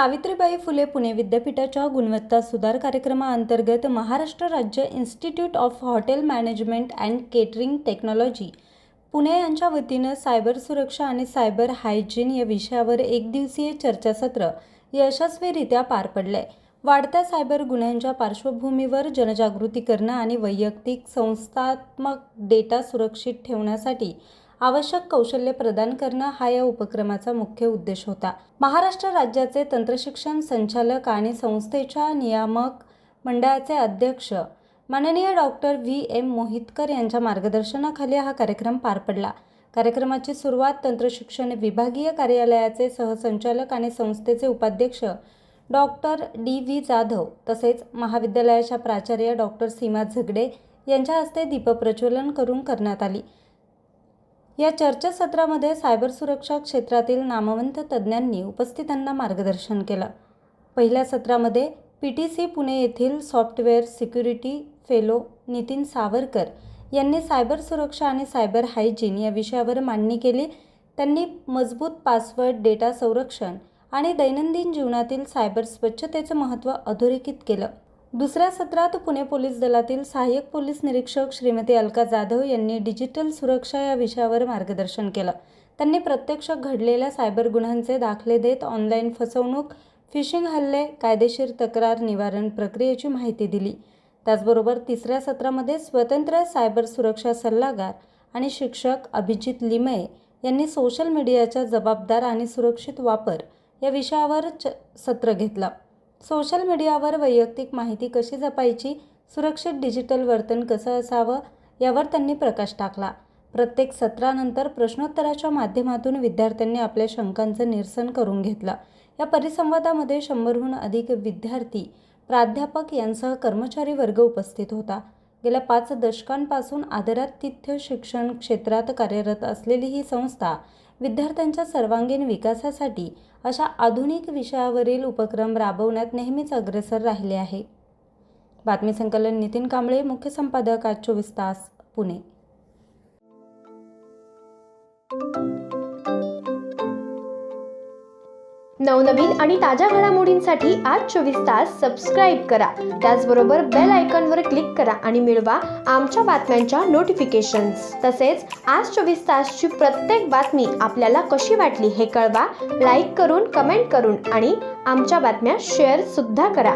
सावित्रीबाई फुले पुणे विद्यापीठाच्या गुणवत्ता सुधार कार्यक्रमाअंतर्गत महाराष्ट्र राज्य institute of hotel management and catering technology Pune यांच्या वतीनं सायबर सुरक्षा आणि सायबर हायजीन या विषयावर एकदिवसीय चर्चासत्र यशस्वीरित्या पार पडले. वाढत्या सायबर गुन्ह्यांच्या पार्श्वभूमीवर जनजागृती करणं आणि वैयक्तिक संस्थात्मक डेटा सुरक्षित ठेवण्यासाठी आवश्यक कौशल्य प्रदान करणं हा या उपक्रमाचा मुख्य उद्देश होता. महाराष्ट्र राज्याचे तंत्रशिक्षण संचालक आणि संस्थेच्या नियामक मंडळाचे अध्यक्ष माननीय डॉक्टर V.M. मोहितकर यांच्या मार्गदर्शनाखाली हा कार्यक्रम पार पडला. कार्यक्रमाची सुरुवात तंत्रशिक्षण विभागीय कार्यालयाचे सहसंचालक आणि संस्थेचे उपाध्यक्ष डॉक्टर D.V. जाधव तसेच महाविद्यालयाच्या प्राचार्य डॉक्टर सीमा झगडे यांच्या हस्ते दीपप्रज्वलन करून करण्यात आली. या चर्चासत्रामध्ये सायबर सुरक्षा क्षेत्रातील नामवंत तज्ज्ञांनी उपस्थितांना मार्गदर्शन केलं. पहिल्या सत्रामध्ये PTC पुणे येथील software security fellow Nitin Savarkar यांनी सायबर सुरक्षा आणि सायबर हायजीन या विषयावर मांडणी केली. त्यांनी मजबूत पासवर्ड, डेटा संरक्षण आणि दैनंदिन जीवनातील सायबर स्वच्छतेचं महत्त्व अधोरेखित केलं. दुसऱ्या सत्रात पुणे पोलीस दलातील सहाय्यक पोलीस निरीक्षक श्रीमती अलका जाधव यांनी डिजिटल सुरक्षा या विषयावर मार्गदर्शन केलं. त्यांनी प्रत्यक्ष घडलेल्या सायबर गुन्ह्यांचे दाखले देत ऑनलाईन फसवणूक, फिशिंग हल्ले, कायदेशीर तक्रार निवारण प्रक्रियेची माहिती दिली. त्याचबरोबर तिसऱ्या सत्रामध्ये स्वतंत्र सायबर सुरक्षा सल्लागार आणि शिक्षक अभिजित लिमये यांनी सोशल मीडियाचा जबाबदार आणि सुरक्षित वापर या विषयावर सत्र घेतलं. सोशल मीडियावर वैयक्तिक माहिती कशी जपायची, सुरक्षित डिजिटल वर्तन कसं असावं यावर त्यांनी प्रकाश टाकला. प्रत्येक सत्रानंतर प्रश्नोत्तराच्या माध्यमातून विद्यार्थ्यांनी आपल्या शंकांचं निरसन करून घेतलं. या परिसंवादामध्ये 100हून अधिक विद्यार्थी, प्राध्यापक यांसह कर्मचारी वर्ग उपस्थित होता. गेल्या 5 दशकांपासून आदरातिथ्य शिक्षण क्षेत्रात कार्यरत असलेली ही संस्था विद्यार्थ्यांच्या सर्वांगीण विकासासाठी अशा आधुनिक विषयावरील उपक्रम राबवण्यात नेहमीच अग्रेसर राहिले आहे. बातमी संकलन नितीन कांबळे, मुख्य संपादक, आज 24 तास, पुणे. नवनवीन आणि ताज्या घडामोडींसाठी आज 24 तास सबस्क्राईब करा. त्याचबरोबर बेल आयकॉनवर क्लिक करा आणि मिळवा आमच्या बातम्यांच्या नोटिफिकेशन्स. तसेच आज 24 तासची प्रत्येक बातमी आपल्याला कशी वाटली हे कळवा. लाईक करून, कमेंट करून आणि आमच्या बातम्या शेअर सुद्धा करा.